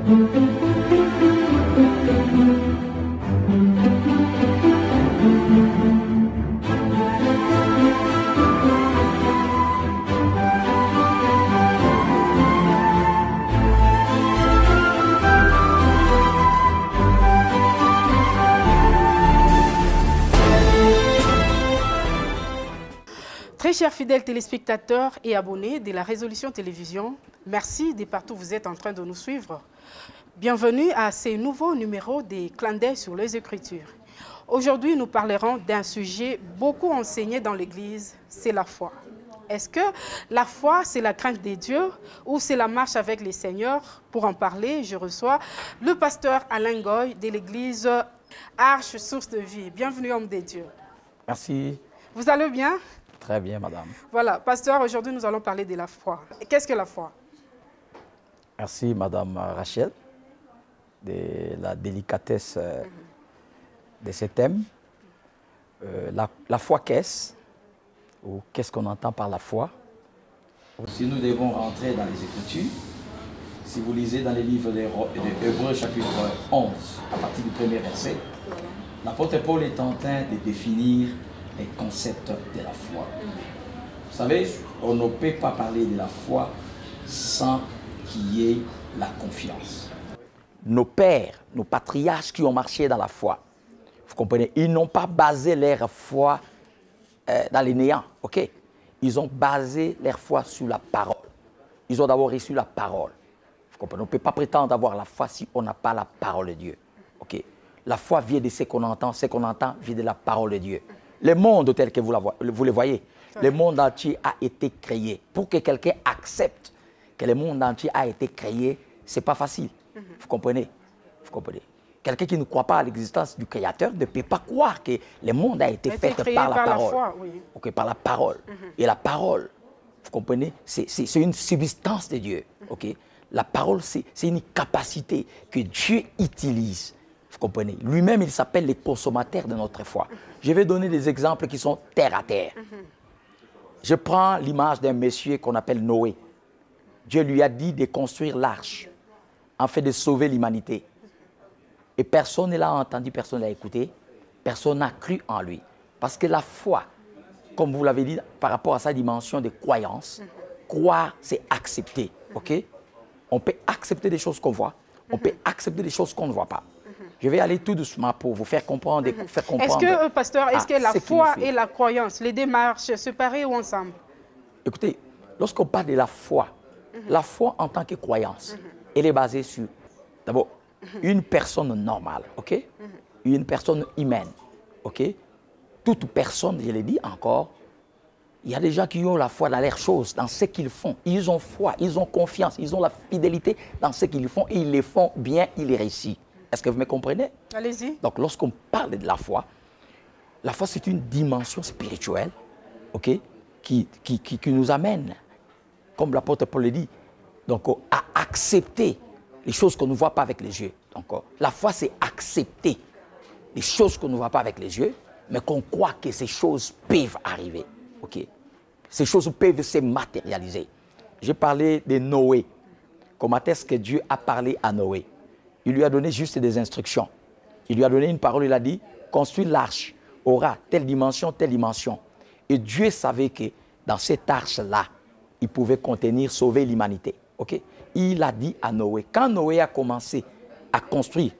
Très chers fidèles téléspectateurs et abonnés de la Résolution Télévision, merci de partout où vous êtes en train de nous suivre. Bienvenue à ce nouveau numéro des Clins d'œil sur les Écritures. Aujourd'hui, nous parlerons d'un sujet beaucoup enseigné dans l'Église, c'est la foi. Est-ce que la foi, c'est la crainte des dieux ou c'est la marche avec les seigneurs? Pour en parler, je reçois le pasteur Alain Goy de l'Église Arche Source de Vie. Bienvenue, homme des dieux. Merci. Vous allez bien? Très bien, madame. Voilà, pasteur, aujourd'hui nous allons parler de la foi. Qu'est-ce que la foi? Merci, madame Rachel, de la délicatesse de ce thème. La foi, qu'est-ce? Ou qu'est-ce qu'on entend par la foi? Si nous devons rentrer dans les Écritures, si vous lisez dans les livres d'Hébreux chapitre 11, à partir du premier verset, l'apôtre Paul est en train de définir les concepts de la foi. Vous savez, on ne peut pas parler de la foi sans qu'il y ait la confiance. Nos pères, nos patriarches qui ont marché dans la foi, vous comprenez, ils n'ont pas basé leur foi dans les néants, ok? Ils ont basé leur foi sur la parole. Ils ont d'abord reçu la parole. Vous comprenez, on ne peut pas prétendre avoir la foi si on n'a pas la parole de Dieu, ok? La foi vient de ce qu'on entend vient de la parole de Dieu. Le monde tel que vous le voyez, le monde entier a été créé. Pour que quelqu'un accepte que le monde entier a été créé, ce n'est pas facile. Vous comprenez? Vous comprenez? Quelqu'un qui ne croit pas à l'existence du Créateur ne peut pas croire que le monde a été fait par la parole. Foi, oui. Okay, par la parole. Et la parole, vous comprenez, c'est une substance de Dieu. Okay? La parole, c'est une capacité que Dieu utilise. Vous comprenez? Lui-même, il s'appelle le consommateur de notre foi. Je vais donner des exemples qui sont terre à terre. Je prends l'image d'un monsieur qu'on appelle Noé. Dieu lui a dit de construire l'arche en fait de sauver l'humanité. Et personne ne l'a entendu, personne ne l'a écouté, personne n'a cru en lui. Parce que la foi, comme vous l'avez dit, par rapport à sa dimension de croyance, croire, c'est accepter. Okay? On peut accepter des choses qu'on voit, on peut accepter des choses qu'on ne voit pas. Je vais aller tout doucement pour vous faire comprendre. Est-ce que, pasteur, est-ce que la foi et la croyance, les démarches séparées ou ensemble? Écoutez, lorsqu'on parle de la foi en tant que croyance, elle est basée sur, d'abord, une personne normale, ok? Une personne humaine, ok? Toute personne, je l'ai dit encore, il y a des gens qui ont la foi dans leurs choses, dans ce qu'ils font. Ils ont foi, ils ont confiance, ils ont la fidélité dans ce qu'ils font et ils les font bien, ils les réussissent. Est-ce que vous me comprenez? Allez-y. Donc, lorsqu'on parle de la foi c'est une dimension spirituelle, ok, qui nous amène, comme l'apôtre Paul le dit, donc, à accepter les choses qu'on ne voit pas avec les yeux. Donc, la foi, c'est accepter les choses qu'on ne voit pas avec les yeux, mais qu'on croit que ces choses peuvent arriver. Ok? Ces choses peuvent se matérialiser. J'ai parlé de Noé. Comment est-ce que Dieu a parlé à Noé? Il lui a donné juste des instructions. Il lui a donné une parole, il a dit, construis l'arche, aura telle dimension, telle dimension. Et Dieu savait que dans cette arche-là, il pouvait contenir, sauver l'humanité. Okay? Il a dit à Noé, quand Noé a commencé à construire,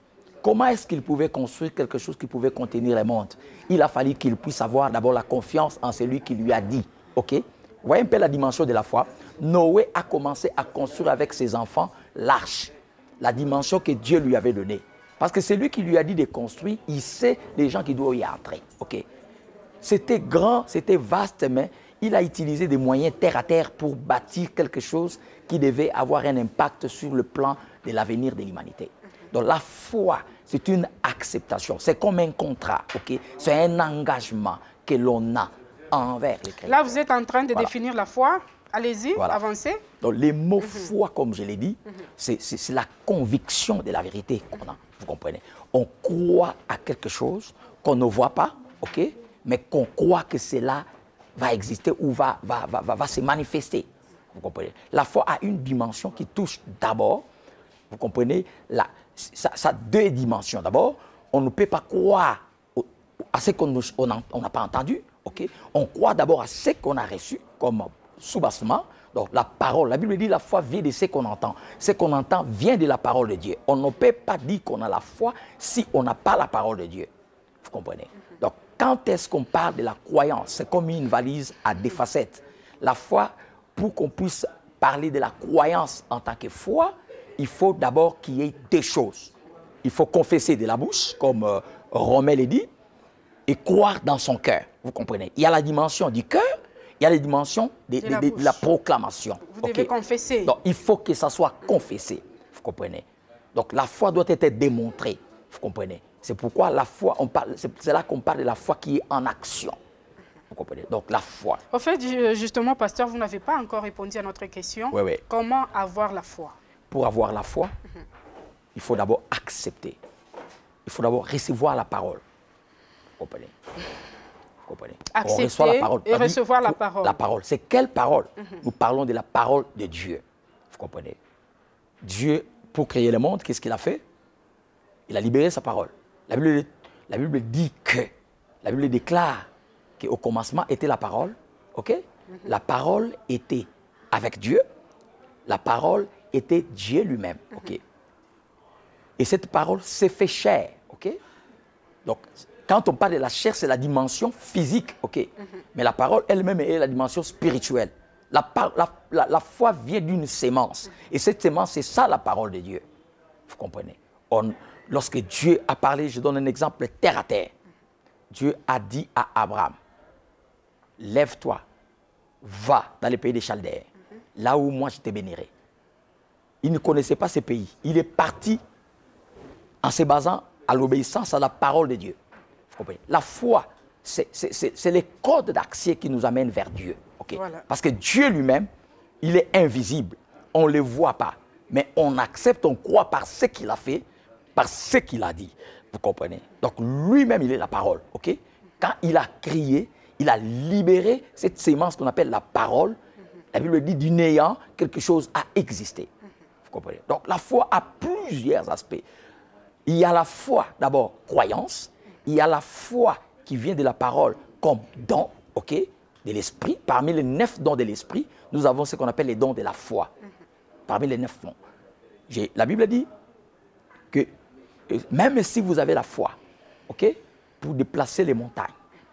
comment est-ce qu'il pouvait construire quelque chose qui pouvait contenir le monde? Il a fallu qu'il puisse avoir d'abord la confiance en celui qui lui a dit. Okay? Vous voyez un peu la dimension de la foi? Noé a commencé à construire avec ses enfants l'arche. La dimension que Dieu lui avait donnée. Parce que c'est lui qui lui a dit de construire, il sait les gens qui doivent y entrer. Okay. C'était grand, c'était vaste, mais il a utilisé des moyens terre à terre pour bâtir quelque chose qui devait avoir un impact sur le plan de l'avenir de l'humanité. Donc la foi, c'est une acceptation, c'est comme un contrat, okay? C'est un engagement que l'on a envers les chrétiens. Là, vous êtes en train de définir la foi. Allez-y, avancez. Donc, les mots foi, comme je l'ai dit, c'est la conviction de la vérité qu'on a. Vous comprenez? On croit à quelque chose qu'on ne voit pas, ok? Mais qu'on croit que cela va exister ou va se manifester. Vous comprenez? La foi a une dimension qui touche d'abord Vous comprenez? Ça a deux dimensions. D'abord, on ne peut pas croire à ce qu'on n'a pas entendu. Okay? On croit d'abord à ce qu'on a reçu comme soubassement. Donc la parole, la Bible dit la foi vient de ce qu'on entend. Ce qu'on entend vient de la parole de Dieu. On ne peut pas dire qu'on a la foi si on n'a pas la parole de Dieu. Vous comprenez? Donc quand est-ce qu'on parle de la croyance? C'est comme une valise à deux facettes. La foi, pour qu'on puisse parler de la croyance en tant que foi, il faut d'abord qu'il y ait deux choses. Il faut confesser de la bouche, comme Romain l'a dit, et croire dans son cœur. Vous comprenez? Il y a la dimension du cœur, il y a la dimension de la proclamation. Vous devez confesser. Donc, il faut que ça soit confessé. Vous comprenez? Donc, la foi doit être démontrée. Vous comprenez? C'est pourquoi la foi, c'est là qu'on parle de la foi qui est en action. Vous comprenez? Donc, la foi. En fait, justement, pasteur, vous n'avez pas encore répondu à notre question. Oui, oui. Comment avoir la foi? Pour avoir la foi, il faut d'abord accepter. Il faut d'abord recevoir la parole. Vous comprenez? Vous comprenez? Accepter on reçoit la parole. Et recevoir la parole. La parole. C'est quelle parole? Nous parlons de la parole de Dieu. Vous comprenez? Dieu, pour créer le monde, qu'est-ce qu'il a fait? Il a libéré sa parole. La Bible dit que, la Bible déclare qu'au commencement était la parole. Ok? La parole était avec Dieu. La parole était Dieu lui-même. Ok? Et cette parole s'est fait chair. Ok? Donc, quand on parle de la chair, c'est la dimension physique. Ok? Mais la parole elle-même est la dimension spirituelle. La foi vient d'une sémence. Et cette sémence, c'est ça la parole de Dieu. Vous comprenez? Lorsque Dieu a parlé, je donne un exemple terre à terre. Dieu a dit à Abraham, lève-toi, va dans les pays des Chaldéens, là où moi je te bénirai. Il ne connaissait pas ces pays. Il est parti en se basant à l'obéissance à la parole de Dieu. Vous comprenez? La foi, c'est les codes d'accès qui nous amènent vers Dieu. Okay? Voilà. Parce que Dieu lui-même, il est invisible. On ne le voit pas. Mais on accepte, on croit par ce qu'il a fait, par ce qu'il a dit. Vous comprenez? Donc lui-même, il est la parole. Okay? Quand il a crié, il a libéré cette sémence qu'on appelle la parole. La Bible dit du néant, quelque chose a existé. Vous comprenez? Donc la foi a plusieurs aspects. Il y a la foi, d'abord, croyance. Il y a la foi qui vient de la parole comme don, ok, de l'esprit. Parmi les 9 dons de l'esprit, nous avons ce qu'on appelle les dons de la foi. Parmi les 9 dons. La Bible dit que même si vous avez la foi, ok, pour déplacer les montagnes,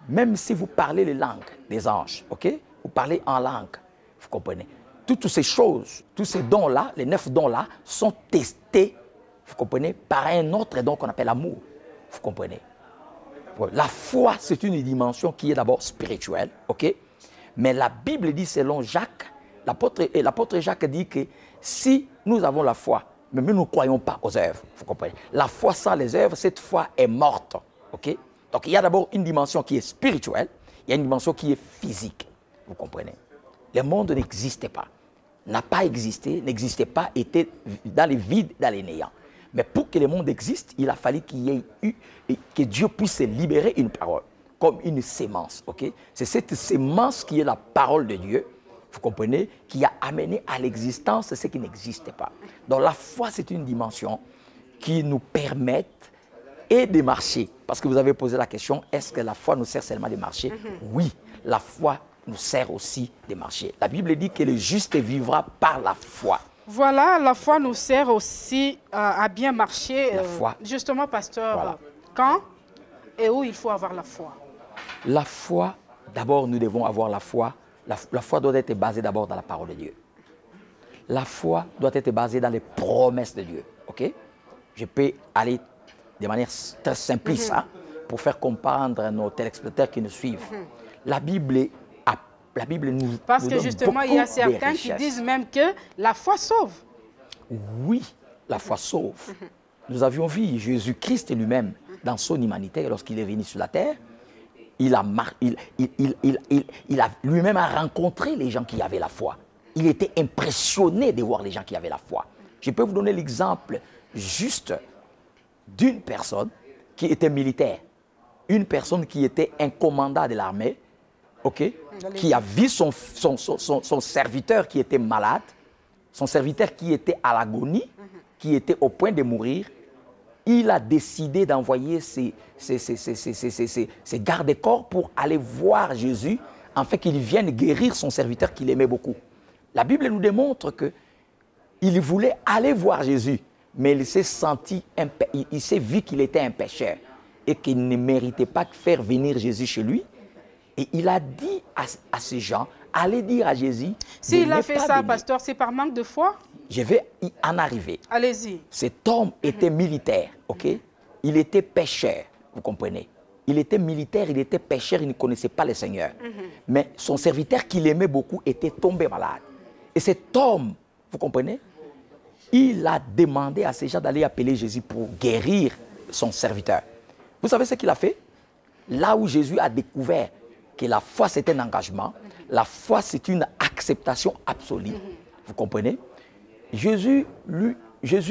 même si vous parlez les langues des anges, ok, vous parlez en langue, vous comprenez. Toutes ces choses, tous ces dons-là, les 9 dons-là, sont testés, vous comprenez, par un autre don qu'on appelle l'amour. Vous comprenez. La foi, c'est une dimension qui est d'abord spirituelle, ok? Mais la Bible dit, selon Jacques, l'apôtre Jacques dit que si nous avons la foi, mais nous ne croyons pas aux œuvres, vous comprenez? La foi sans les œuvres, cette foi est morte, ok? Donc il y a d'abord une dimension qui est spirituelle, il y a une dimension qui est physique, vous comprenez? Le monde n'existait pas, n'a pas existé, n'existait pas, était dans les vides, dans les néants. Mais pour que le monde existe, il a fallu qu'il y ait eu, que Dieu puisse libérer une parole, comme une sémence. Okay? C'est cette sémence qui est la parole de Dieu, vous comprenez, qui a amené à l'existence ce qui n'existait pas. Donc la foi, c'est une dimension qui nous permet et de marcher. Parce que vous avez posé la question, est-ce que la foi nous sert seulement de marcher? Oui, la foi nous sert aussi de marcher. La Bible dit que le juste vivra par la foi. Voilà, la foi nous sert aussi à bien marcher. La foi. Justement, pasteur, Voilà. Quand et où il faut avoir la foi? La foi, d'abord, nous devons avoir la foi. La foi doit être basée d'abord dans la parole de Dieu. La foi doit être basée dans les promesses de Dieu. Ok? Je peux aller de manière très simpliste pour faire comprendre à nos téléspectateurs qui nous suivent. La Bible nous Parce que donne justement, il y a beaucoup de certains qui richesses. disent même que la foi sauve. Oui, la foi sauve. Nous avions vu Jésus-Christ lui-même dans son humanité lorsqu'il est venu sur la terre. Il a lui-même rencontré les gens qui avaient la foi. Il était impressionné de voir les gens qui avaient la foi. Je peux vous donner l'exemple juste d'une personne qui était militaire. Une personne qui était un commandant de l'armée, okay, qui a vu son serviteur qui était malade, son serviteur qui était à l'agonie, qui était au point de mourir, il a décidé d'envoyer ses gardes-corps pour aller voir Jésus, afin qu'il vienne guérir son serviteur qu'il aimait beaucoup. La Bible nous démontre qu'il voulait aller voir Jésus, mais il s'est senti, il s'est vu qu'il était un pécheur et qu'il ne méritait pas de faire venir Jésus chez lui. Et il a dit à ces gens, allez dire à Jésus... S'il a fait ça, pasteur, c'est par manque de foi? Je vais y en arriver. Allez-y. Cet homme était militaire, ok? Il était pécheur, vous comprenez? Il était militaire, il était pécheur, il ne connaissait pas le Seigneur. Mais son serviteur qu'il aimait beaucoup était tombé malade. Et cet homme, vous comprenez? Il a demandé à ces gens d'aller appeler Jésus pour guérir son serviteur. Vous savez ce qu'il a fait? Là où Jésus a découvert que la foi c'est un engagement, la foi c'est une acceptation absolue. Vous comprenez? Jésus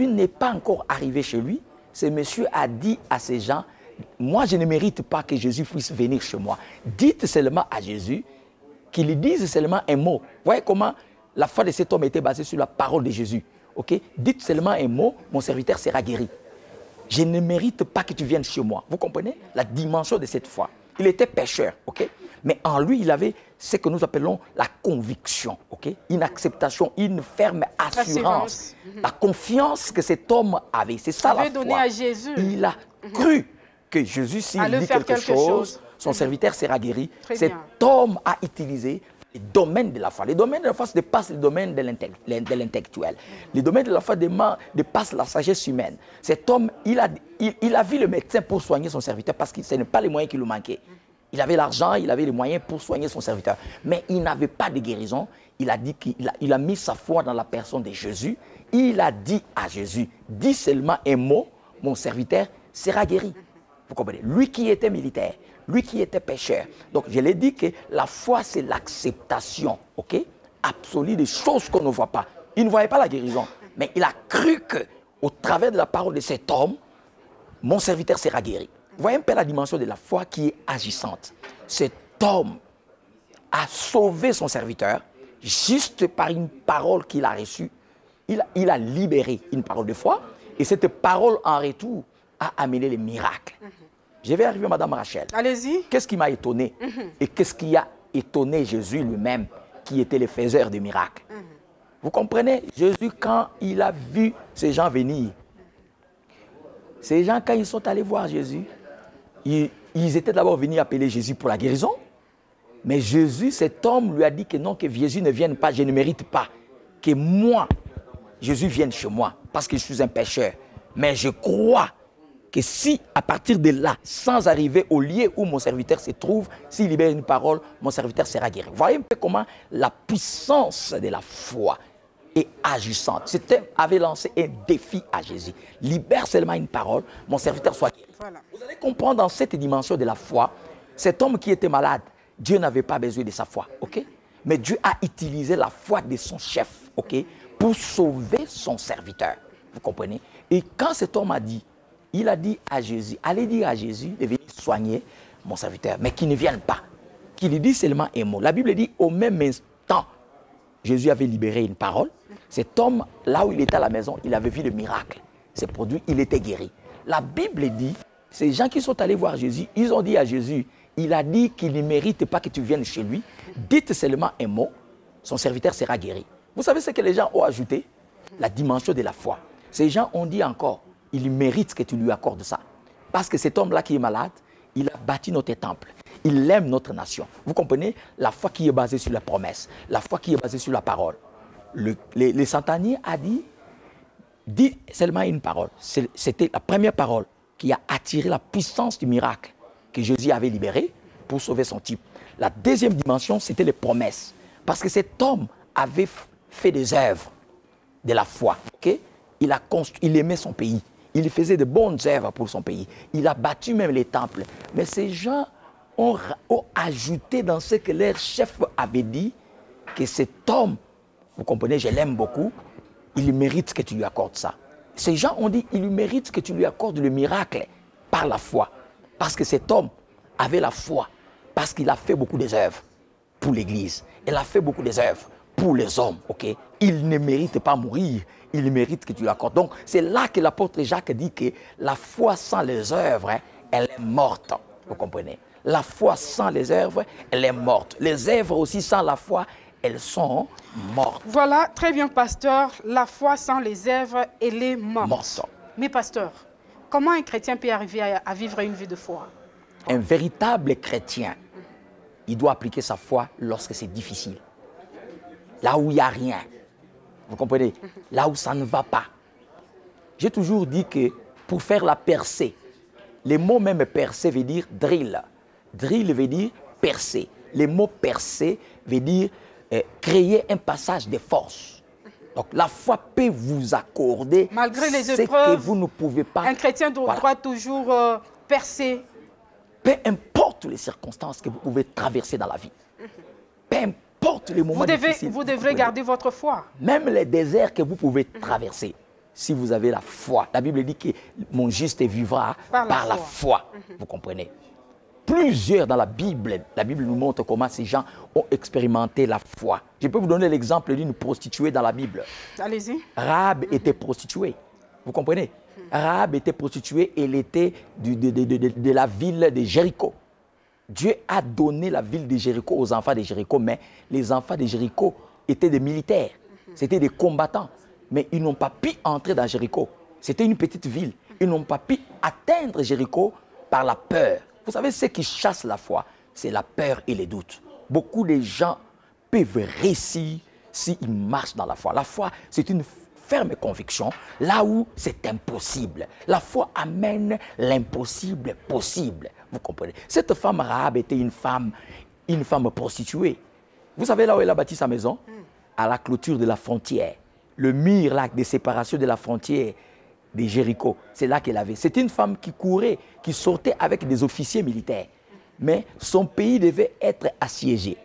n'est pas encore arrivé chez lui. Ce monsieur a dit à ces gens, moi je ne mérite pas que Jésus puisse venir chez moi. Dites seulement à Jésus qu'il lui dise seulement un mot. Vous voyez comment la foi de cet homme était basée sur la parole de Jésus. Okay? Dites seulement un mot, mon serviteur sera guéri. Je ne mérite pas que tu viennes chez moi. Vous comprenez la dimension de cette foi? Il était pécheur, ok? Mais en lui, il avait ce que nous appelons la conviction, ok? Une acceptation, une ferme assurance. La confiance que cet homme avait, c'est ça la foi. Donné à Jésus. Il a cru que Jésus, s'il dit quelque chose, son serviteur sera guéri. Cet homme a utilisé les domaines de la foi. Les domaines de la foi dépassent les domaines de l'intellectuel. Les domaines de la foi dépassent la sagesse humaine. Cet homme, il a vu le médecin pour soigner son serviteur parce que ce n'est pas les moyens qui lui manquaient. Il avait l'argent, il avait les moyens pour soigner son serviteur. Mais il n'avait pas de guérison. Il a dit qu'il a mis sa foi dans la personne de Jésus. Il a dit à Jésus, dis seulement un mot, mon serviteur sera guéri. Vous comprenez? Lui qui était militaire, lui qui était pécheur. Donc, je l'ai dit que la foi, c'est l'acceptation, ok, absolue des choses qu'on ne voit pas. Il ne voyait pas la guérison, mais il a cru qu'au travers de la parole de cet homme, mon serviteur sera guéri. Vous voyez un peu la dimension de la foi qui est agissante. Cet homme a sauvé son serviteur juste par une parole qu'il a reçue. Il a libéré une parole de foi et cette parole en retour a amené les miracles. Je vais arriver à Madame Rachel. Allez-y. Qu'est-ce qui m'a étonné? Et qu'est-ce qui a étonné Jésus lui-même, qui était le faiseur de miracles? Vous comprenez? Jésus, quand il a vu ces gens venir, ces gens, quand ils sont allés voir Jésus, ils étaient d'abord venus appeler Jésus pour la guérison. Mais Jésus, cet homme, lui a dit que non, que Jésus ne vienne pas, je ne mérite pas. Que moi, Jésus vienne chez moi, parce que je suis un pécheur. Mais je crois que si, à partir de là, sans arriver au lieu où mon serviteur se trouve, s'il libère une parole, mon serviteur sera guéri. Vous voyez un peu comment la puissance de la foi est agissante. Cet homme avait lancé un défi à Jésus. Libère seulement une parole, mon serviteur soit guéri. Voilà. Vous allez comprendre dans cette dimension de la foi, cet homme qui était malade, Dieu n'avait pas besoin de sa foi, ok? Mais Dieu a utilisé la foi de son chef, ok, pour sauver son serviteur. Vous comprenez? Et quand cet homme a dit, il a dit à Jésus, allez dire à Jésus de venir soigner mon serviteur, mais qu'il ne vienne pas, qu'il lui dise seulement un mot. La Bible dit, au même instant, Jésus avait libéré une parole. Cet homme, là où il était à la maison, il avait vu le miracle. C'est produit, il était guéri. La Bible dit, ces gens qui sont allés voir Jésus, ils ont dit à Jésus, il a dit qu'il ne mérite pas que tu viennes chez lui. Dites seulement un mot, son serviteur sera guéri. Vous savez ce que les gens ont ajouté? La dimension de la foi. Ces gens ont dit encore, il mérite que tu lui accordes ça. Parce que cet homme-là qui est malade, il a bâti notre temple. Il aime notre nation. Vous comprenez? La foi qui est basée sur la promesse. La foi qui est basée sur la parole. Le centenier a dit, dis seulement une parole. C'était la première parole qui a attiré la puissance du miracle que Jésus avait libéré pour sauver son type. La deuxième dimension, c'était les promesses. Parce que cet homme avait fait des œuvres de la foi. Okay? Il aimait son pays. Il faisait de bonnes œuvres pour son pays. Il a bâti même les temples. Mais ces gens ont ajouté dans ce que leur chef avait dit, que cet homme, vous comprenez, je l'aime beaucoup, il mérite que tu lui accordes ça. Ces gens ont dit, il mérite que tu lui accordes le miracle par la foi. Parce que cet homme avait la foi, parce qu'il a fait beaucoup d'œuvres pour l'Église. Il a fait beaucoup d'œuvres pour les hommes, ok? Il ne mérite pas mourir, il mérite que tu l'accordes. Donc, c'est là que l'apôtre Jacques dit que la foi sans les œuvres, hein, elle est morte. Vous comprenez? La foi sans les œuvres, elle est morte. Les œuvres aussi sans la foi, elles sont mortes. Voilà, très bien, pasteur. La foi sans les œuvres, elle est morte. Morte. Mais pasteur, comment un chrétien peut arriver à vivre une vie de foi? Un véritable chrétien, il doit appliquer sa foi lorsque c'est difficile. Là où il n'y a rien. Vous comprenez? Là où ça ne va pas. J'ai toujours dit que pour faire la percée, les mots même percée veut dire drill. Drill veut dire percer. Les mots percer veut dire créer un passage de force. Donc la foi peut vous accorder malgré les ce épreuves, que vous ne pouvez pas. Un chrétien doit toujours percer. Peu importe les circonstances que vous pouvez traverser dans la vie. Peu importe les moments difficiles. Vous devrez garder votre foi. Même les déserts que vous pouvez traverser. Si vous avez la foi. La Bible dit que mon juste vivra par la foi. Vous comprenez? Plusieurs dans la Bible nous montre comment ces gens ont expérimenté la foi. Je peux vous donner l'exemple d'une prostituée dans la Bible. Allez-y. Rahab était prostituée. Vous comprenez? Rahab était prostituée et elle était de la ville de Jéricho. Dieu a donné la ville de Jéricho aux enfants de Jéricho, mais les enfants de Jéricho étaient des militaires. C'était des combattants. Mais ils n'ont pas pu entrer dans Jéricho. C'était une petite ville. Ils n'ont pas pu atteindre Jéricho par la peur. Vous savez, ce qui chasse la foi, c'est la peur et les doutes. Beaucoup de gens peuvent réussir s'ils marchent dans la foi. La foi, c'est une ferme conviction, là où c'est impossible. La foi amène l'impossible possible. Vous comprenez? Cette femme Rahab était une femme prostituée. Vous savez là où elle a bâti sa maison? À la clôture de la frontière. Le mur là, de séparation de la frontière de Jéricho, c'est là qu'elle avait. C'était une femme qui courait, qui sortait avec des officiers militaires. Mais son pays devait être assiégé.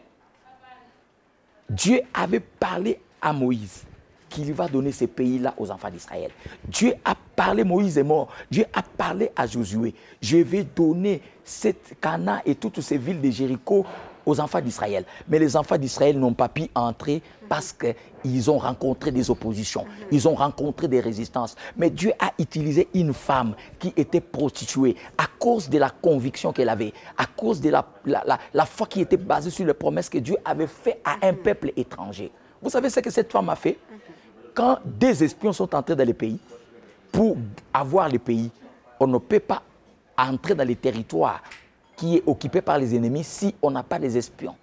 Dieu avait parlé à Moïse qu'il va donner ces pays-là aux enfants d'Israël. Dieu a parlé, Moïse est mort. Dieu a parlé à Josué. Je vais donner cette Canaan et toutes ces villes de Jéricho aux enfants d'Israël. Mais les enfants d'Israël n'ont pas pu entrer parce qu'ils ont rencontré des oppositions. Ils ont rencontré des résistances. Mais Dieu a utilisé une femme qui était prostituée à cause de la conviction qu'elle avait, à cause de la foi qui était basée sur les promesses que Dieu avait faites à un peuple étranger. Vous savez ce que cette femme a fait? Quand des espions sont entrés dans le pays, pour avoir le pays, on ne peut pas entrer dans les territoires qui est occupé par les ennemis si on n'a pas des espions.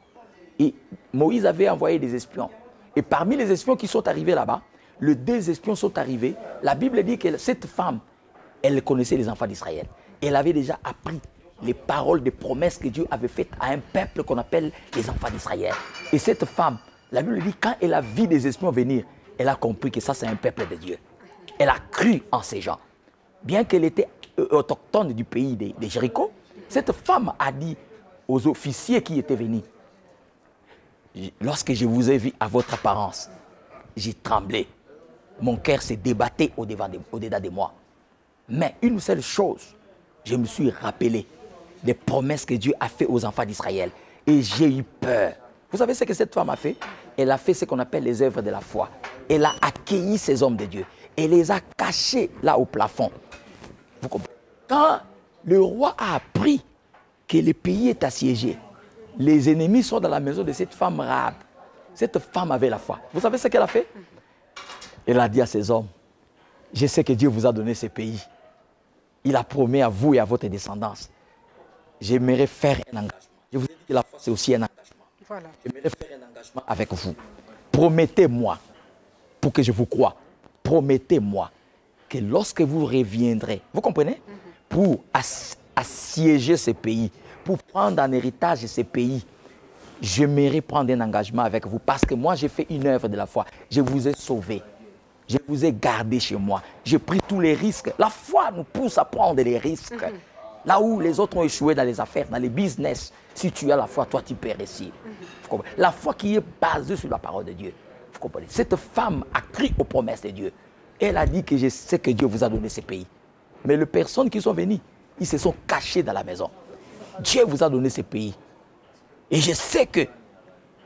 Et Moïse avait envoyé des espions. Et parmi les espions qui sont arrivés là-bas, les 2 espions sont arrivés. La Bible dit que cette femme, elle connaissait les enfants d'Israël. Elle avait déjà appris les paroles, des promesses que Dieu avait faites à un peuple qu'on appelle les enfants d'Israël. Et cette femme, la Bible dit, quand elle a vu des espions venir, elle a compris que ça, c'est un peuple de Dieu. Elle a cru en ces gens. Bien qu'elle était autochtone du pays de Jéricho, cette femme a dit aux officiers qui étaient venus, lorsque je vous ai vu à votre apparence, j'ai tremblé. Mon cœur s'est débattu au-dedans de moi. Mais une seule chose, je me suis rappelé des promesses que Dieu a faites aux enfants d'Israël. Et j'ai eu peur. Vous savez ce que cette femme a fait? Elle a fait ce qu'on appelle les œuvres de la foi. Elle a accueilli ces hommes de Dieu. Elle les a cachés là au plafond. Vous comprenez? Quand le roi a appris que le pays est assiégé, les ennemis sont dans la maison de cette femme Rahab. Cette femme avait la foi. Vous savez ce qu'elle a fait? Elle a dit à ses hommes, je sais que Dieu vous a donné ce pays. Il a promis à vous et à votre descendance. J'aimerais faire un engagement. Je vous ai dit que la foi, c'est aussi un engagement. Voilà. J'aimerais faire un engagement avec vous. Promettez-moi, pour que je vous croie, promettez-moi que lorsque vous reviendrez, vous comprenez, pour assiéger ce pays, pour prendre en héritage ce pays, j'aimerais prendre un engagement avec vous parce que moi, j'ai fait une œuvre de la foi. Je vous ai sauvé. Je vous ai gardé chez moi. J'ai pris tous les risques. La foi nous pousse à prendre des risques. Là où les autres ont échoué dans les affaires, dans les business, si tu as la foi, toi, tu peux réussir. La foi qui est basée sur la parole de Dieu. Vous comprenez? Cette femme a cru aux promesses de Dieu. Elle a dit que je sais que Dieu vous a donné ce pays. Mais les personnes qui sont venues, ils se sont cachés dans la maison. Dieu vous a donné ce pays. Et je sais que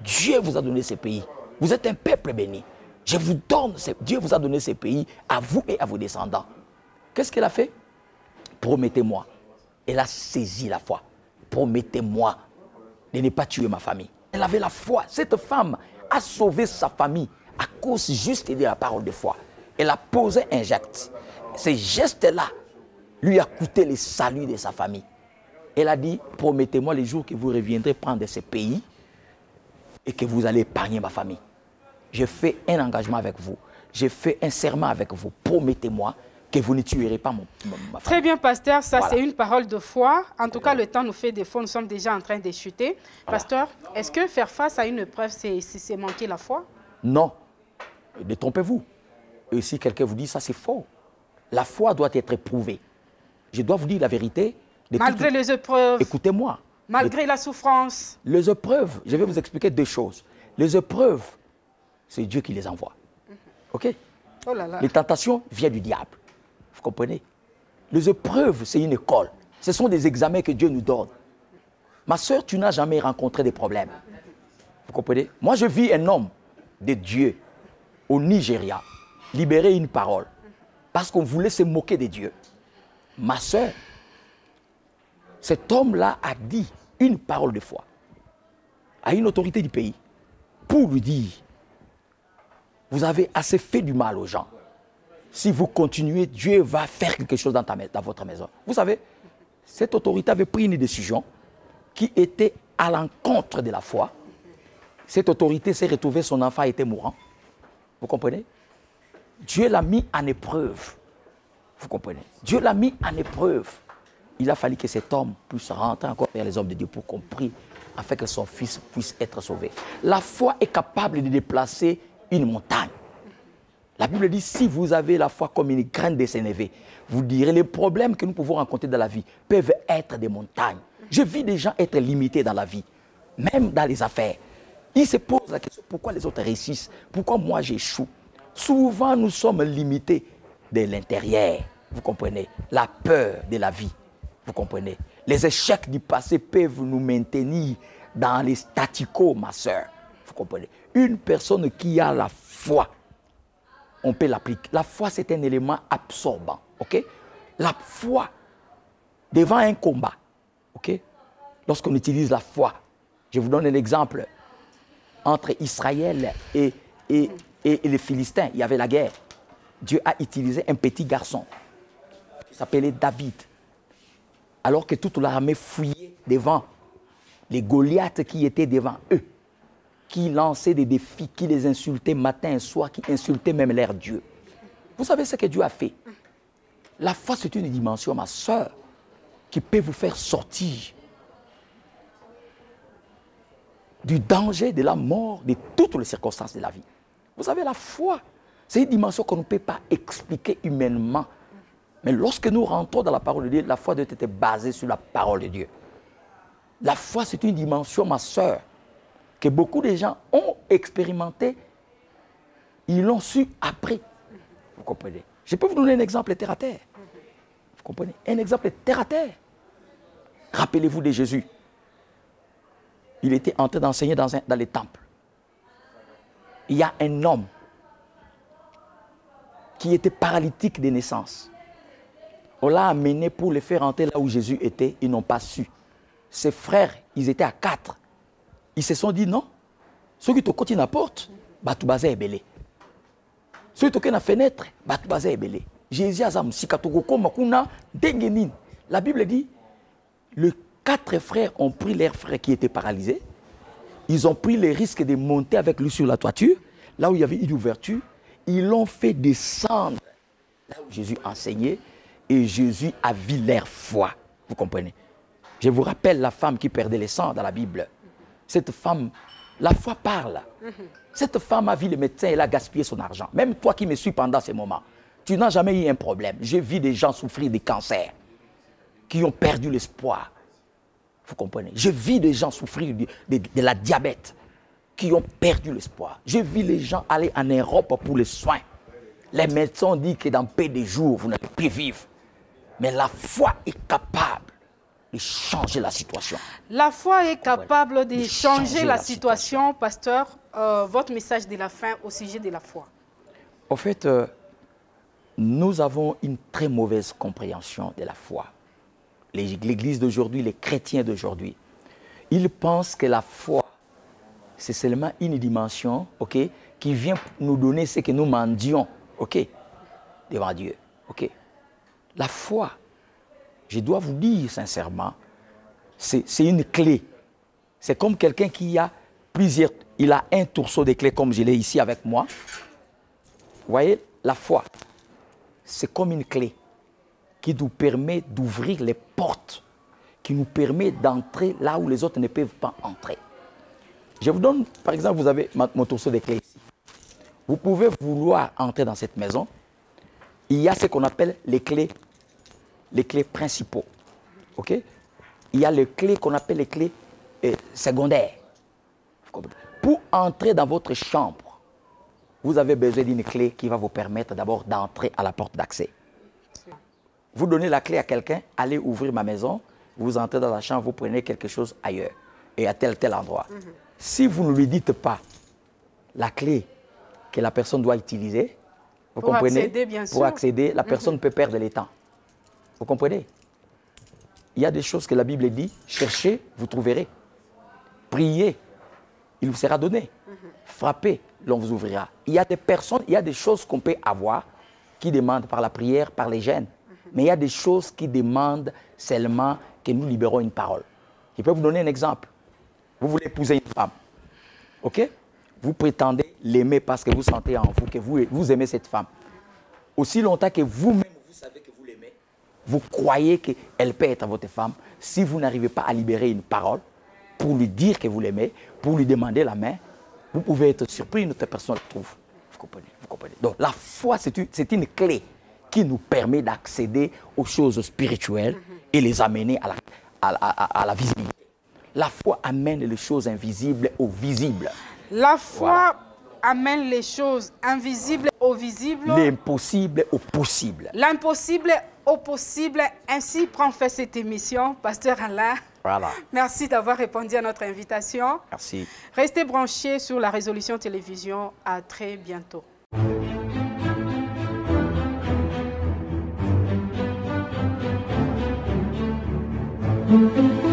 Dieu vous a donné ce pays. Vous êtes un peuple béni. Je vous donne, Dieu vous a donné ces pays à vous et à vos descendants. Qu'est-ce qu'elle a fait? Promettez-moi. Elle a saisi la foi. Promettez-moi de ne pas tuer ma famille. Elle avait la foi. Cette femme a sauvé sa famille à cause juste de la parole de foi. Elle a posé un geste. Ce geste-là lui a coûté le salut de sa famille. Elle a dit, promettez-moi les jours que vous reviendrez prendre ces pays et que vous allez épargner ma famille. J'ai fait un engagement avec vous. J'ai fait un serment avec vous. Promettez-moi que vous ne tuerez pas ma famille. Très bien, pasteur. Ça, Voilà. c'est une parole de foi. En tout cas, le temps nous fait défaut. Nous sommes déjà en train de chuter. Voilà. Pasteur, est-ce que faire face à une épreuve, c'est manquer la foi? Non. Détrompez-vous. Et si quelqu'un vous dit ça, c'est faux. La foi doit être éprouvée. Je dois vous dire la vérité. Malgré les épreuves, Écoutez-moi. malgré la souffrance. Les épreuves, je vais vous expliquer deux choses. Les épreuves, c'est Dieu qui les envoie. OK? Oh là là. Les tentations viennent du diable. Vous comprenez? Les épreuves, c'est une école. Ce sont des examens que Dieu nous donne. Ma soeur, tu n'as jamais rencontré des problèmes. Vous comprenez? Moi, je vis un homme de Dieu au Nigeria, libérer une parole, parce qu'on voulait se moquer de Dieu. Ma soeur, cet homme-là a dit une parole de foi à une autorité du pays pour lui dire, vous avez assez fait du mal aux gens. Si vous continuez, Dieu va faire quelque chose dans votre maison. Vous savez, cette autorité avait pris une décision qui était à l'encontre de la foi. Cette autorité s'est retrouvée, son enfant était mourant. Vous comprenez? Dieu l'a mis en épreuve. Vous comprenez? Dieu l'a mis en épreuve. Il a fallu que cet homme puisse rentrer encore vers les hommes de Dieu pour qu'on prie, afin que son fils puisse être sauvé. La foi est capable de déplacer une montagne. La Bible dit, si vous avez la foi comme une graine de sénévé, vous direz, les problèmes que nous pouvons rencontrer dans la vie peuvent être des montagnes. Je vis des gens être limités dans la vie, même dans les affaires. Ils se posent la question, pourquoi les autres réussissent? Pourquoi moi j'échoue? Souvent, nous sommes limités de l'intérieur. Vous comprenez? La peur de la vie. Vous comprenez? Les échecs du passé peuvent nous maintenir dans les statu quo, ma soeur. Vous comprenez? Une personne qui a la foi, on peut l'appliquer. La foi, c'est un élément absorbant. OK? La foi, devant un combat, OK? Lorsqu'on utilise la foi, je vous donne un exemple. Entre Israël et les Philistins, il y avait la guerre. Dieu a utilisé un petit garçon qui s'appelait David. Alors que toute l'armée fuyait devant les Goliaths qui étaient devant eux, qui lançaient des défis, qui les insultaient matin et soir, qui insultaient même leur Dieu. Vous savez ce que Dieu a fait? La foi, c'est une dimension, ma soeur, qui peut vous faire sortir du danger, de la mort, de toutes les circonstances de la vie. Vous savez, la foi, c'est une dimension qu'on ne peut pas expliquer humainement. Mais lorsque nous rentrons dans la parole de Dieu, la foi doit être basée sur la parole de Dieu. La foi, c'est une dimension, ma soeur, que beaucoup de gens ont expérimenté. Ils l'ont su après. Vous comprenez? Je peux vous donner un exemple terre à terre. Vous comprenez? Un exemple terre à terre. Rappelez-vous de Jésus. Il était en train d'enseigner dans les temples. Il y a un homme qui était paralytique de naissance. On l'a amené pour le faire entrer là où Jésus était. Ils n'ont pas su. Ses frères, ils étaient à 4. Ils se sont dit non. Ceux qui te côté la porte, Batoubaza est belé. Ceux qui toquent la fenêtre, Batoubaza est belé. Jésus a dit, la Bible dit, les 4 frères ont pris leur frère qui était paralysé. Ils ont pris le risque de monter avec lui sur la toiture, là où il y avait une ouverture. Ils l'ont fait descendre là où Jésus enseignait. Et Jésus a vu leur foi. Vous comprenez? Je vous rappelle la femme qui perdait le sang dans la Bible. Cette femme, la foi parle. Cette femme a vu le médecin, elle a gaspillé son argent. Même toi qui me suis pendant ces moments, tu n'as jamais eu un problème. J'ai vu des gens souffrir de cancer, qui ont perdu l'espoir. Vous comprenez? Je vis des gens souffrir de la diabète, qui ont perdu l'espoir. Je vis les gens aller en Europe pour les soins. Les médecins disent que dans peu de jours, vous n'allez plus vivre. Mais la foi est capable de changer la situation. La foi est capable de changer la situation. Pasteur. Votre message de la fin au sujet de la foi. En fait, nous avons une très mauvaise compréhension de la foi. L'Église d'aujourd'hui, les chrétiens d'aujourd'hui, ils pensent que la foi, c'est seulement une dimension, ok, qui vient nous donner ce que nous mendions, ok, devant Dieu, ok. La foi, je dois vous dire sincèrement, c'est une clé. C'est comme quelqu'un qui a plusieurs, il a un trousseau de clés comme je l'ai ici avec moi. Vous voyez, la foi, c'est comme une clé qui nous permet d'ouvrir les portes, qui nous permet d'entrer là où les autres ne peuvent pas entrer. Je vous donne, par exemple, vous avez mon trousseau de clés ici. Vous pouvez vouloir entrer dans cette maison. Il y a ce qu'on appelle les clés principaux. Ok? Il y a les clés qu'on appelle les clés secondaires. Pour entrer dans votre chambre, vous avez besoin d'une clé qui va vous permettre d'abord d'entrer à la porte d'accès. Vous donnez la clé à quelqu'un, allez ouvrir ma maison, vous entrez dans la chambre, vous prenez quelque chose ailleurs et à tel endroit. Si vous ne lui dites pas la clé que la personne doit utiliser, vous comprenez? Accéder, bien sûr. Pour accéder, la personne peut perdre le temps. Vous comprenez? Il y a des choses que la Bible dit, cherchez, vous trouverez. Priez, il vous sera donné. Frappez, l'on vous ouvrira. Il y a des personnes, il y a des choses qu'on peut avoir qui demandent par la prière, par les gènes. Mais il y a des choses qui demandent seulement que nous libérons une parole. Je peux vous donner un exemple. Vous voulez épouser une femme. OK? Vous prétendez l'aimer parce que vous sentez en vous que vous aimez cette femme. Aussi longtemps que vous-même, vous savez que vous l'aimez, vous croyez qu'elle peut être votre femme, si vous n'arrivez pas à libérer une parole pour lui dire que vous l'aimez, pour lui demander la main, vous pouvez être surpris, une autre personne le trouve. Vous comprenez? Vous comprenez? Donc la foi, c'est une clé qui nous permet d'accéder aux choses spirituelles et les amener à la visibilité. La foi amène les choses invisibles au visible. La foi amène les choses invisibles au visible. L'impossible au possible. L'impossible au possible. Ainsi prend fait cette émission, Pasteur Alain. Voilà. Merci d'avoir répondu à notre invitation. Merci. Restez branchés sur la Résolution Télévision. À très bientôt. Thank you.